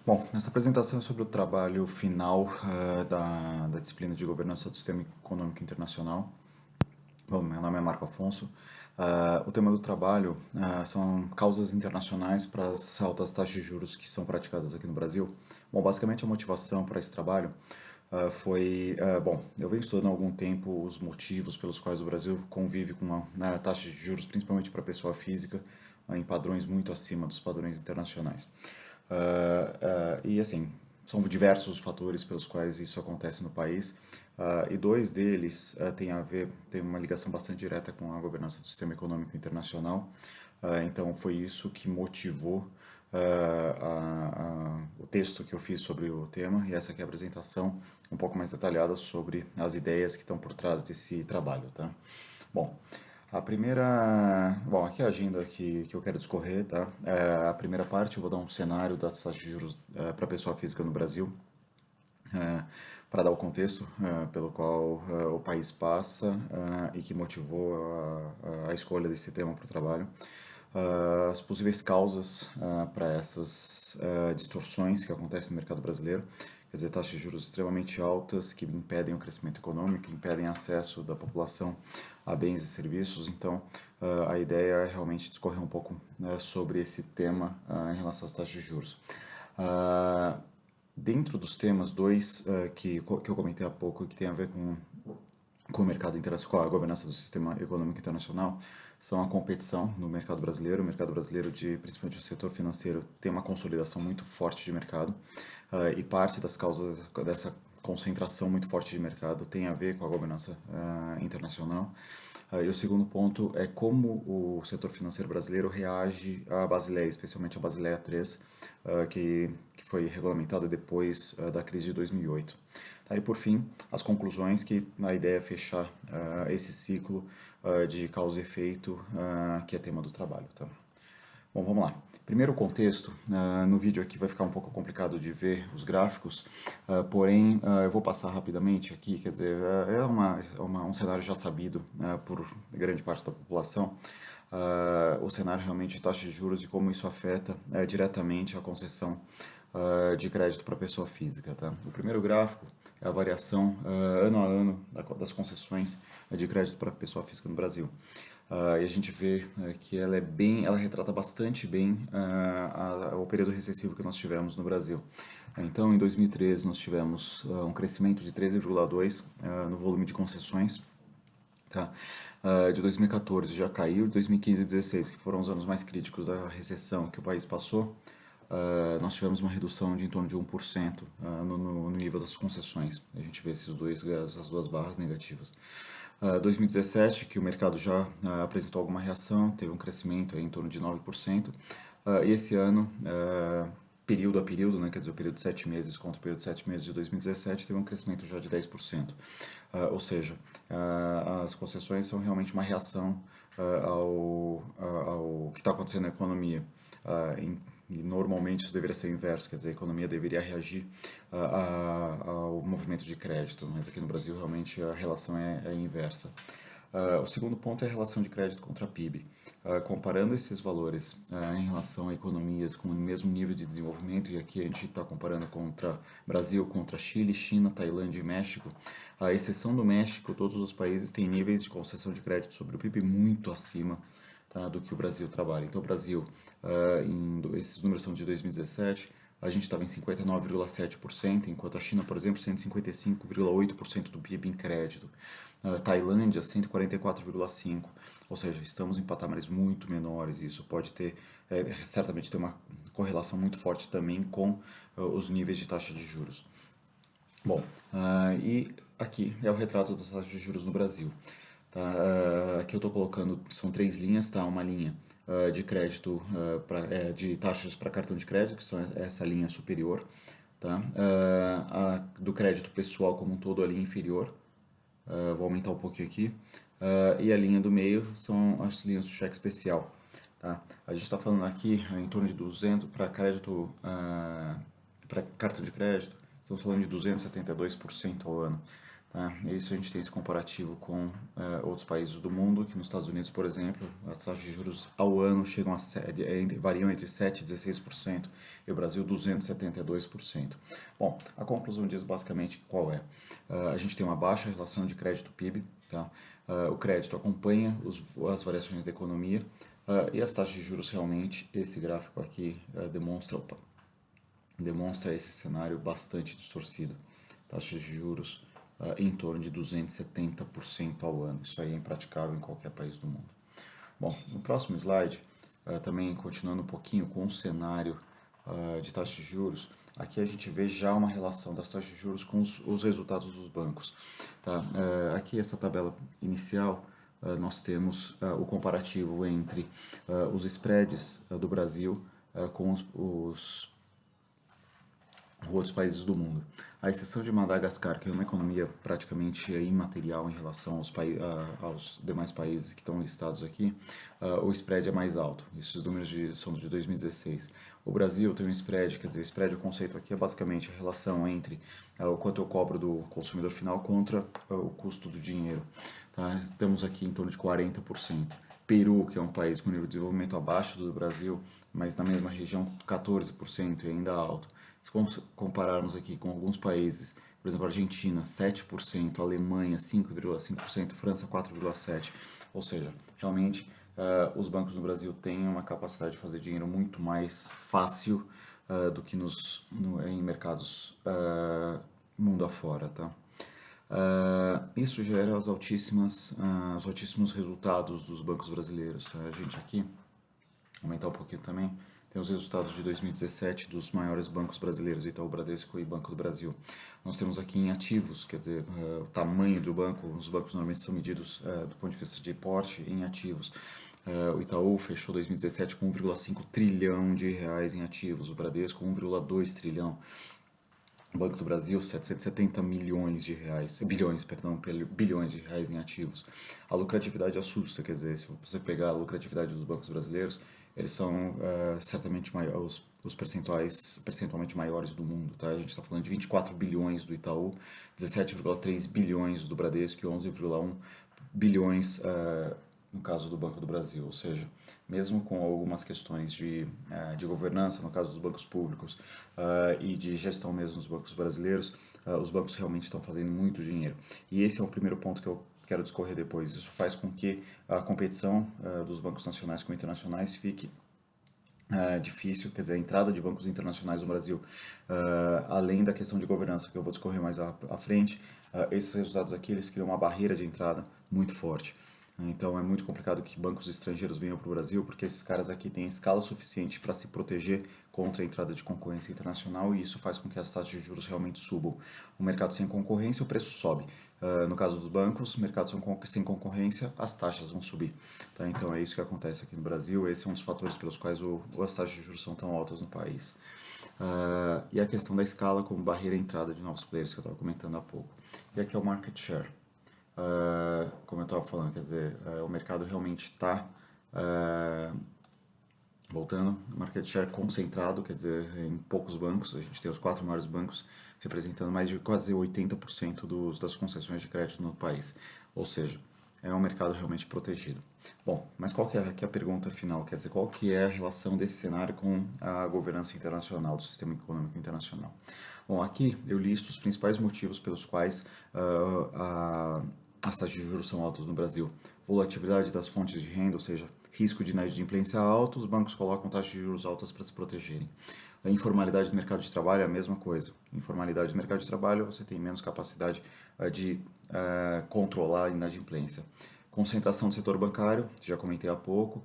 Bom, essa apresentação é sobre o trabalho final da disciplina de governança do sistema econômico internacional. Bom, meu nome é Marco Afonso. O tema do trabalho são causas internacionais para as altas taxas de juros que são praticadas aqui no Brasil. Bom, basicamente a motivação para esse trabalho bom, eu venho estudando há algum tempo os motivos pelos quais o Brasil convive com uma taxa de juros, principalmente para a pessoa física, em padrões muito acima dos padrões internacionais. E assim, são diversos os fatores pelos quais isso acontece no país, e dois deles tem uma ligação bastante direta com a governança do sistema econômico internacional. Então foi isso que motivou o texto que eu fiz sobre o tema, e essa aqui é a apresentação um pouco mais detalhada sobre as ideias que estão por trás desse trabalho, tá? Bom, aqui é a agenda que eu quero discorrer, tá? A primeira parte eu vou dar um cenário das taxas de juros para a pessoa física no Brasil, para dar o contexto pelo qual o país passa e que motivou a escolha desse tema para o trabalho. As possíveis causas para essas distorções que acontecem no mercado brasileiro, quer dizer, taxas de juros extremamente altas que impedem o crescimento econômico, impedem acesso da população a bens e serviços. Então, a ideia é realmente discorrer um pouco sobre esse tema em relação às taxas de juros. Dentro dos temas, dois que eu comentei há pouco, que tem a ver com o mercado internacional, com a governança do sistema econômico internacional, são a competição no mercado brasileiro. O mercado brasileiro, principalmente o setor financeiro, tem uma consolidação muito forte de mercado, e parte das causas dessa concentração muito forte de mercado tem a ver com a governança internacional. E o segundo ponto é como o setor financeiro brasileiro reage à Basileia, especialmente a Basileia III, que foi regulamentada depois da crise de 2008. Aí, por fim, as conclusões, que a ideia é fechar esse ciclo de causa e efeito, que é tema do trabalho. Tá? Bom, vamos lá. Primeiro, o contexto. No vídeo aqui vai ficar um pouco complicado de ver os gráficos, porém eu vou passar rapidamente aqui. Quer dizer, um cenário já sabido por grande parte da população. O cenário realmente de taxa de juros e como isso afeta diretamente a concessão de crédito para pessoa física. Tá? O primeiro gráfico é a variação ano a ano das concessões de crédito para pessoa física no Brasil. E a gente vê que ela retrata bastante bem o período recessivo que nós tivemos no Brasil. Então, em 2013, nós tivemos um crescimento de 13,2% no volume de concessões. Tá? De 2014 já caiu, de 2015 e 2016, que foram os anos mais críticos da recessão que o país passou, nós tivemos uma redução de em torno de 1% no nível das concessões. A gente vê essas duas barras negativas. 2017, que o mercado já apresentou alguma reação, teve um crescimento em torno de 9%. E esse ano, período a período, né, quer dizer, o período de 7 meses contra o período de 7 meses de 2017, teve um crescimento já de 10%. Ou seja, as concessões são realmente uma reação ao que está acontecendo na economia. E normalmente isso deveria ser o inverso, quer dizer, a economia deveria reagir ao movimento de crédito, mas aqui no Brasil realmente a relação é inversa. O segundo ponto é a relação de crédito contra PIB. Comparando esses valores em relação a economias com o mesmo nível de desenvolvimento, e aqui a gente está comparando contra Brasil, contra Chile, China, Tailândia e México, à exceção do México, todos os países têm níveis de concessão de crédito sobre o PIB muito acima, tá, do que o Brasil trabalha. Então, o Brasil, esses números são de 2017, a gente estava em 59,7%, enquanto a China, por exemplo, 155,8% do PIB em crédito. Tailândia, 144,5%. Ou seja, estamos em patamares muito menores, e isso pode certamente ter uma correlação muito forte também com os níveis de taxa de juros. Bom, e aqui é o retrato das taxas de juros no Brasil. Tá? Aqui eu estou colocando, são 3 linhas, tá? Uma linha de crédito, de taxas para cartão de crédito, que são essa linha superior, tá? Do crédito pessoal como um todo, a linha inferior. Vou aumentar um pouquinho aqui. E a linha do meio são as linhas do cheque especial. Tá? A gente está falando aqui em torno de 200 para crédito, para cartão de crédito, estamos falando de 272% ao ano. Tá? Isso a gente tem esse comparativo com outros países do mundo, que nos Estados Unidos, por exemplo, as taxas de juros ao ano chegam a variam entre 7% e 16%, e o Brasil 272%. Bom, a conclusão diz basicamente qual é. A gente tem uma baixa relação de crédito-PIB, tá? O crédito acompanha as variações da economia, e as taxas de juros realmente, esse gráfico aqui demonstra esse cenário bastante distorcido. Taxas de juros em torno de 270% ao ano. Isso aí é impraticável em qualquer país do mundo. Bom, no próximo slide, também continuando um pouquinho com o cenário de taxas de juros, aqui a gente vê já uma relação das taxas de juros com os resultados dos bancos. Tá? Aqui essa tabela inicial, nós temos o comparativo entre os spreads do Brasil com os outros países do mundo. A exceção de Madagascar, que é uma economia praticamente imaterial em relação aos demais países que estão listados aqui, o spread é mais alto. Esses números são de 2016. O Brasil tem um spread, quer dizer, o spread, o conceito aqui é basicamente a relação entre o quanto eu cobro do consumidor final contra o custo do dinheiro. Tá? Temos aqui em torno de 40%. Peru, que é um país com nível de desenvolvimento abaixo do Brasil, mas na mesma região 14% e ainda alto. Se compararmos aqui com alguns países, por exemplo, Argentina 7%, Alemanha 5,5%, França 4,7%, ou seja, realmente os bancos no Brasil têm uma capacidade de fazer dinheiro muito mais fácil do que em mercados mundo afora, tá? Isso gera os altíssimos resultados dos bancos brasileiros. A gente aqui, aumentar um pouquinho também, tem os resultados de 2017 dos maiores bancos brasileiros, Itaú, Bradesco e Banco do Brasil. Nós temos aqui em ativos, quer dizer, o tamanho do banco, os bancos normalmente são medidos do ponto de vista de porte em ativos. O Itaú fechou 2017 com 1,5 trilhão de reais em ativos, o Bradesco 1,2 trilhão. O Banco do Brasil, 770 bilhões de reais em ativos. A lucratividade assusta, quer dizer, se você pegar a lucratividade dos bancos brasileiros, eles são certamente os percentualmente maiores do mundo. Tá? A gente está falando de 24 bilhões do Itaú, 17,3 bilhões do Bradesco e 11,1 bilhões no caso do Banco do Brasil, ou seja, mesmo com algumas questões de governança, no caso dos bancos públicos, e de gestão mesmo dos bancos brasileiros, os bancos realmente estão fazendo muito dinheiro. E esse é o primeiro ponto que eu quero discorrer depois. Isso faz com que a competição dos bancos nacionais com internacionais fique difícil, quer dizer, a entrada de bancos internacionais no Brasil, além da questão de governança que eu vou discorrer mais à frente, esses resultados aqui eles criam uma barreira de entrada muito forte. Então é muito complicado que bancos estrangeiros venham para o Brasil, porque esses caras aqui têm escala suficiente para se proteger contra a entrada de concorrência internacional e isso faz com que as taxas de juros realmente subam. O mercado sem concorrência, o preço sobe. No caso dos bancos, mercados sem concorrência, as taxas vão subir. Tá? Então é isso que acontece aqui no Brasil, esse é um dos fatores pelos quais as taxas de juros são tão altas no país. E a questão da escala como barreira à entrada de novos players que eu estava comentando há pouco. E aqui é o market share. Como eu estava falando, quer dizer, o mercado realmente está voltando, market share concentrado, quer dizer, em poucos bancos, a gente tem os 4 maiores bancos representando mais de quase 80% das concessões de crédito no país, ou seja, é um mercado realmente protegido. Bom, mas qual que é aqui a pergunta final, quer dizer, qual que é a relação desse cenário com a governança internacional, do sistema econômico internacional? Bom, aqui eu listo os principais motivos pelos quais as taxas de juros são altas no Brasil. Volatilidade das fontes de renda, ou seja, risco de inadimplência alto, os bancos colocam taxas de juros altas para se protegerem. A informalidade do mercado de trabalho é a mesma coisa. Informalidade do mercado de trabalho, você tem menos capacidade de controlar a inadimplência. Concentração do setor bancário, já comentei há pouco.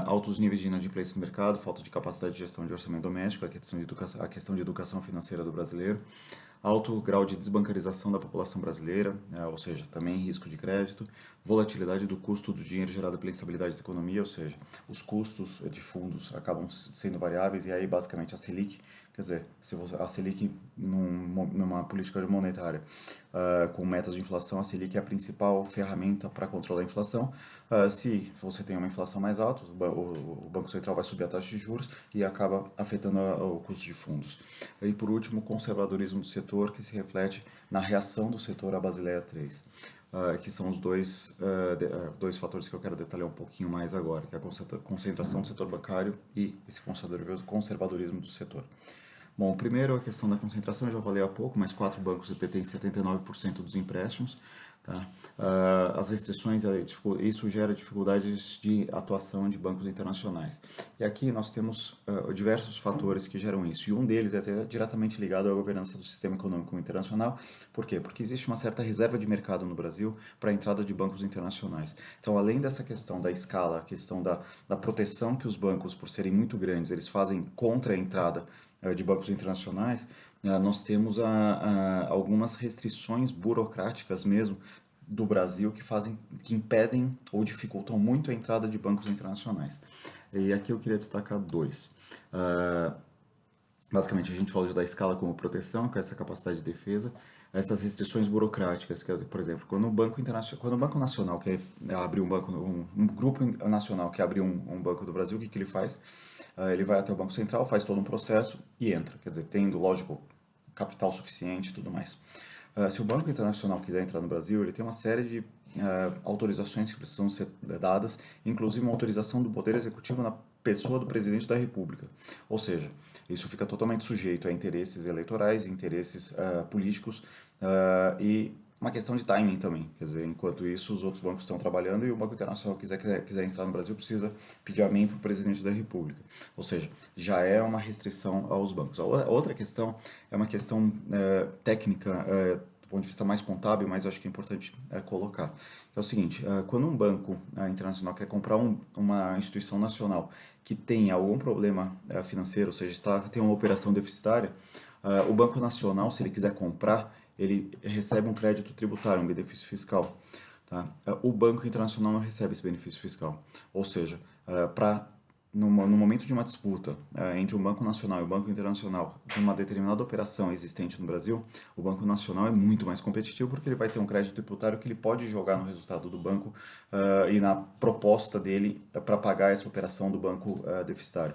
Altos níveis de inadimplência no mercado, falta de capacidade de gestão de orçamento doméstico, a questão de educação financeira do brasileiro. Alto grau de desbancarização da população brasileira, ou seja, também risco de crédito, volatilidade do custo do dinheiro gerado pela instabilidade da economia, ou seja, os custos de fundos acabam sendo variáveis e aí basicamente a Selic, Quer dizer, se você, a Selic, numa política monetária com metas de inflação, a Selic é a principal ferramenta para controlar a inflação. Se você tem uma inflação mais alta, o Banco Central vai subir a taxa de juros e acaba afetando o custo de fundos. E por último, o conservadorismo do setor, que se reflete na reação do setor à Basileia III. Que são os dois fatores que eu quero detalhar um pouquinho mais agora, que é a concentração do setor bancário e esse conservadorismo do setor. Bom, primeiro a questão da concentração, eu já falei há pouco, mas 4 bancos detêm 79% dos empréstimos. Tá? As restrições, isso gera dificuldades de atuação de bancos internacionais. E aqui nós temos diversos fatores que geram isso, e um deles é diretamente ligado à governança do sistema econômico internacional. Por quê? Porque existe uma certa reserva de mercado no Brasil para a entrada de bancos internacionais. Então, além dessa questão da escala, a questão da proteção que os bancos, por serem muito grandes, eles fazem contra a entrada de bancos internacionais, nós temos algumas restrições burocráticas mesmo do Brasil que impedem ou dificultam muito a entrada de bancos internacionais. E aqui eu queria destacar dois. Basicamente, a gente fala da escala como proteção, com essa capacidade de defesa, essas restrições burocráticas, que, por exemplo, quando o Banco Nacional quer abrir um grupo nacional quer abrir um banco do Brasil, o que ele faz? Ele vai até o Banco Central, faz todo um processo e entra, quer dizer, tendo, lógico, capital suficiente e tudo mais. Se o Banco Internacional quiser entrar no Brasil, ele tem uma série de autorizações que precisam ser dadas, inclusive uma autorização do Poder Executivo na pessoa do Presidente da República. Ou seja, isso fica totalmente sujeito a interesses eleitorais, interesses políticos e uma questão de timing também. Quer dizer, enquanto isso, os outros bancos estão trabalhando e o Banco Internacional quiser entrar no Brasil, precisa pedir amém para o Presidente da República. Ou seja, já é uma restrição aos bancos. A outra questão é uma questão técnica, do ponto de vista mais contábil, mas eu acho que é importante colocar. Que é o seguinte, quando um banco internacional quer comprar uma instituição nacional que tem algum problema financeiro, ou seja, tem uma operação deficitária, o Banco Nacional, se ele quiser comprar, ele recebe um crédito tributário, um benefício fiscal. Tá? O Banco Internacional não recebe esse benefício fiscal. Ou seja, no momento de uma disputa entre o Banco Nacional e o Banco Internacional de uma determinada operação existente no Brasil, o Banco Nacional é muito mais competitivo porque ele vai ter um crédito tributário que ele pode jogar no resultado do banco e na proposta dele para pagar essa operação do banco deficitário.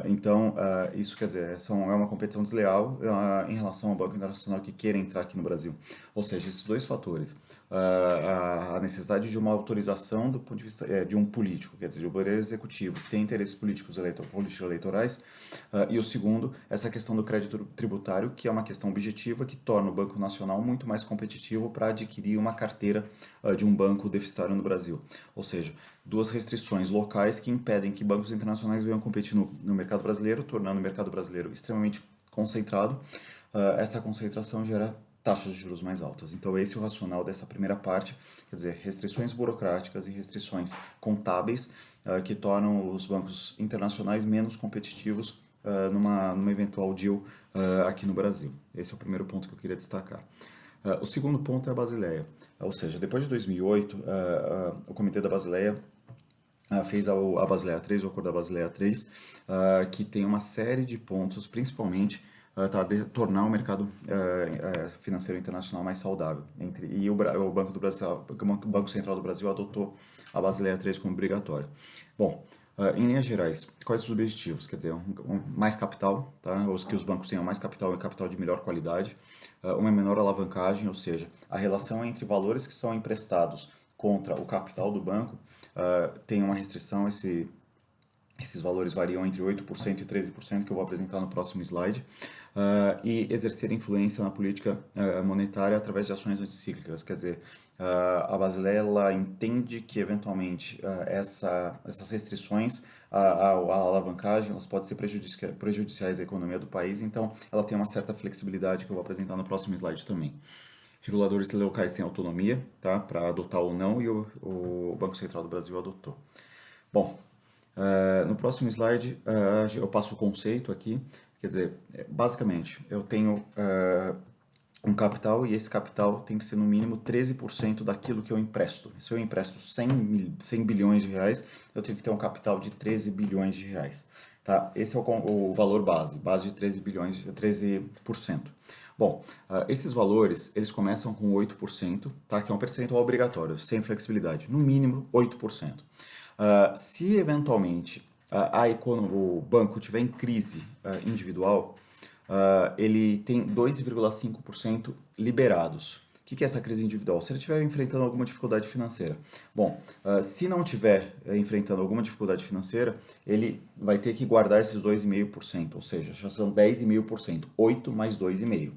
Então, isso quer dizer, é uma competição desleal em relação ao Banco Internacional que queira entrar aqui no Brasil. Ou seja, esses dois fatores, a necessidade de uma autorização do ponto de vista de um político, quer dizer, do Poder Executivo, que tem interesses políticos eleitorais, e o segundo, essa questão do crédito tributário, que é uma questão objetiva que torna o Banco Nacional muito mais competitivo para adquirir uma carteira de um banco deficitário no Brasil. Ou seja, duas restrições locais que impedem que bancos internacionais venham competir no mercado brasileiro, tornando o mercado brasileiro extremamente concentrado. Essa concentração gera taxas de juros mais altas. Então, esse é o racional dessa primeira parte, quer dizer, restrições burocráticas e restrições contábeis que tornam os bancos internacionais menos competitivos numa eventual deal aqui no Brasil. Esse é o primeiro ponto que eu queria destacar. O segundo ponto é a Basileia, ou seja, depois de 2008, o Comitê da Basileia fez a Basileia III, o Acordo da Basileia III, que tem uma série de pontos, principalmente tornar o mercado financeiro internacional mais saudável. E o Banco Central do Brasil adotou a Basileia III como obrigatória. Bom, em linhas gerais, quais os objetivos? Quer dizer, mais capital, tá? Que os bancos tenham mais capital e capital de melhor qualidade, uma menor alavancagem, ou seja, a relação entre valores que são emprestados contra o capital do banco tem uma restrição, esses valores variam entre 8% e 13%, que eu vou apresentar no próximo slide, e exercer influência na política monetária através de ações anticíclicas. Quer dizer, a Basileia entende que, eventualmente, essas restrições à alavancagem elas podem ser prejudiciais à economia do país, então ela tem uma certa flexibilidade que eu vou apresentar no próximo slide também. Reguladores locais têm autonomia, tá, para adotar ou não, e o Banco Central do Brasil adotou. Bom, no próximo slide eu passo o conceito aqui, quer dizer, basicamente eu tenho um capital e esse capital tem que ser no mínimo 13% daquilo que eu empresto. Se eu empresto 100 bilhões de reais, eu tenho que ter um capital de 13 bilhões de reais. Tá? Esse é o valor base de 13 bilhões, 13%. Bom, esses valores, eles começam com 8%, tá? Que é um percentual obrigatório, sem flexibilidade, no mínimo 8%. Se eventualmente o banco tiver em crise individual, ele tem 2,5% liberados. O que é essa crise individual? Se ele estiver enfrentando alguma dificuldade financeira. Bom, se não estiver enfrentando alguma dificuldade financeira, ele vai ter que guardar esses 2,5%, ou seja, já são 10,5%, 8 mais 2,5%.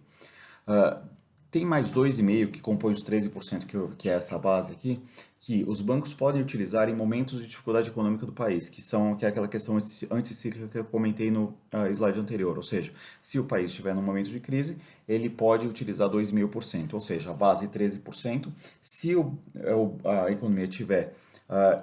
Tem mais 2,5% que compõe os 13% que é essa base aqui, que os bancos podem utilizar em momentos de dificuldade econômica do país, que é aquela questão anticíclica que eu comentei no slide anterior. Ou seja, se o país estiver num momento de crise, ele pode utilizar 2,5%, ou seja, a base 13%. Se a economia estiver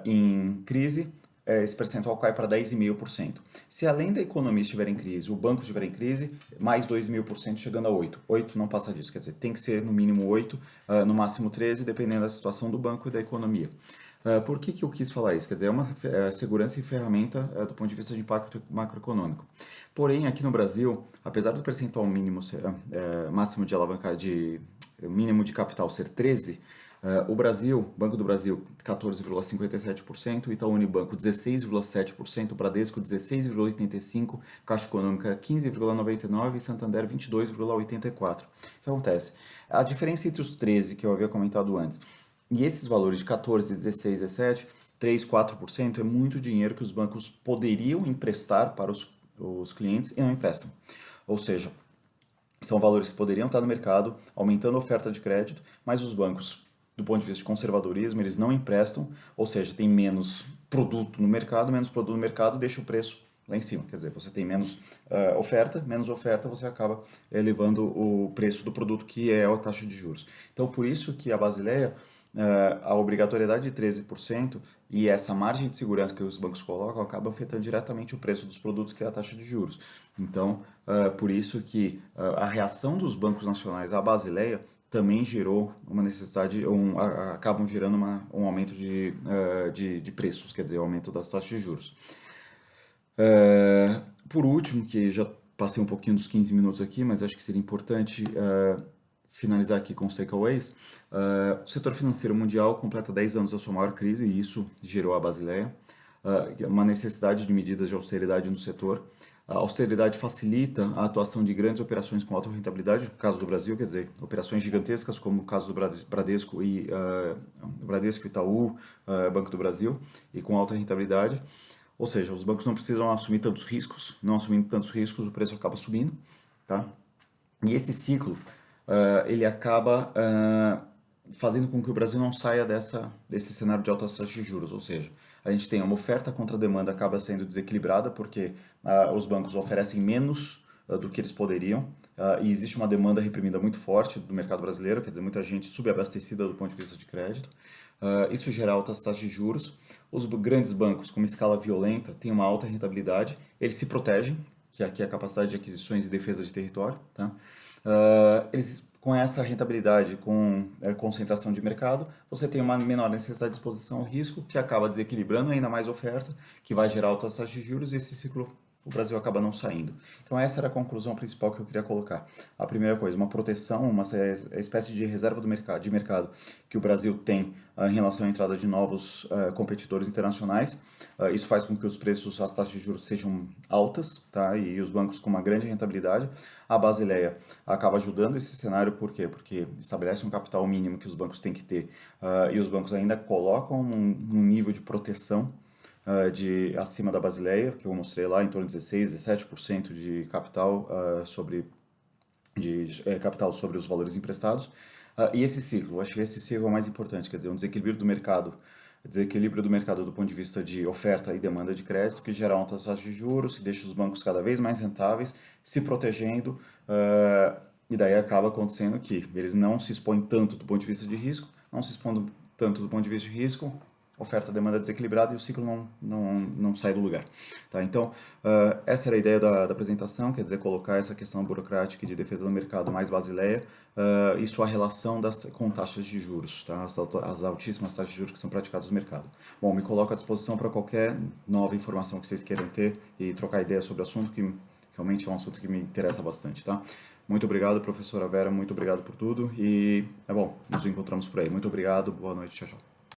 em crise, esse percentual cai para 10,5%. Se além da economia estiver em crise, o banco estiver em crise, mais 2.000%, chegando a 8%. 8% não passa disso, quer dizer, tem que ser no mínimo 8%, no máximo 13%, dependendo da situação do banco e da economia. Por que eu quis falar isso? Quer dizer, é uma segurança e ferramenta do ponto de vista de impacto macroeconômico. Porém, aqui no Brasil, apesar do percentual mínimo máximo de alavancagem, mínimo de capital ser 13%, o Brasil, Banco do Brasil, 14,57%, Itaú Unibanco, 16,7%, Bradesco, 16,85%, Caixa Econômica, 15,99% e Santander, 22,84%. O que acontece? A diferença entre os 13 que eu havia comentado antes e esses valores de 14, 16, 17, 3, 4% é muito dinheiro que os bancos poderiam emprestar para os clientes e não emprestam. Ou seja, são valores que poderiam estar no mercado, aumentando a oferta de crédito, mas os bancos, do ponto de vista de conservadorismo, eles não emprestam, ou seja, tem menos produto no mercado deixa o preço lá em cima. Quer dizer, você tem menos menos oferta, você acaba elevando o preço do produto, que é a taxa de juros. Então, por isso que a Basileia, a obrigatoriedade de 13% e essa margem de segurança que os bancos colocam acaba afetando diretamente o preço dos produtos, que é a taxa de juros. Então, por isso que a reação dos bancos nacionais à Basileia também gerou uma necessidade, acabam gerando um aumento de preços, quer dizer, o aumento das taxas de juros. Por último, que já passei um pouquinho dos 15 minutos aqui, mas acho que seria importante finalizar aqui com os takeaways. O setor financeiro mundial completa 10 anos da sua maior crise e isso gerou a Basileia. Uma necessidade de medidas de austeridade no setor. A austeridade facilita a atuação de grandes operações com alta rentabilidade, no caso do Brasil, quer dizer, operações gigantescas como o caso do Bradesco e Itaú, Banco do Brasil, e com alta rentabilidade. Ou seja, os bancos não precisam assumir tantos riscos, não assumindo tantos riscos, o preço acaba subindo, tá? E esse ciclo, ele acaba fazendo com que o Brasil não saia desse cenário de altas taxas de juros, ou seja, a gente tem uma oferta contra a demanda acaba sendo desequilibrada porque os bancos oferecem menos do que eles poderiam e existe uma demanda reprimida muito forte do mercado brasileiro, quer dizer, muita gente subabastecida do ponto de vista de crédito. Isso gera altas taxas de juros. Os grandes bancos, com uma escala violenta, têm uma alta rentabilidade, eles se protegem, que aqui é a capacidade de aquisições e defesa de território, tá? Eles, com essa rentabilidade, com concentração de mercado, você tem uma menor necessidade de exposição ao risco, que acaba desequilibrando ainda mais a oferta, que vai gerar altas taxas de juros e esse ciclo o Brasil acaba não saindo. Então essa era a conclusão principal que eu queria colocar. A primeira coisa, uma proteção, uma espécie de reserva de mercado que o Brasil tem em relação à entrada de novos competidores internacionais. Isso faz com que os preços, as taxas de juros sejam altas, tá? E os bancos com uma grande rentabilidade. A Basileia acaba ajudando esse cenário, por quê? Porque estabelece um capital mínimo que os bancos têm que ter e os bancos ainda colocam um nível de proteção acima da Basileia, que eu mostrei lá, em torno de 16, 17% de capital, capital sobre os valores emprestados. E esse ciclo, acho que esse ciclo é o mais importante, quer dizer, um desequilíbrio do mercado do ponto de vista de oferta e demanda de crédito, que gera altas taxas de juros, que deixa os bancos cada vez mais rentáveis, se protegendo, e daí acaba acontecendo que eles não se expõem tanto do ponto de vista de risco, não se expondo tanto do ponto de vista de risco, oferta-demanda desequilibrada e o ciclo não sai do lugar. Tá? Então, essa era a ideia da apresentação, quer dizer, colocar essa questão burocrática e de defesa do mercado mais basileia e sua relação com taxas de juros, tá? As altíssimas taxas de juros que são praticadas no mercado. Bom, me coloco à disposição para qualquer nova informação que vocês queiram ter e trocar ideias sobre o assunto, que realmente é um assunto que me interessa bastante, tá? Muito obrigado, professora Vera, muito obrigado por tudo e, bom, nos encontramos por aí. Muito obrigado, boa noite, tchau, tchau.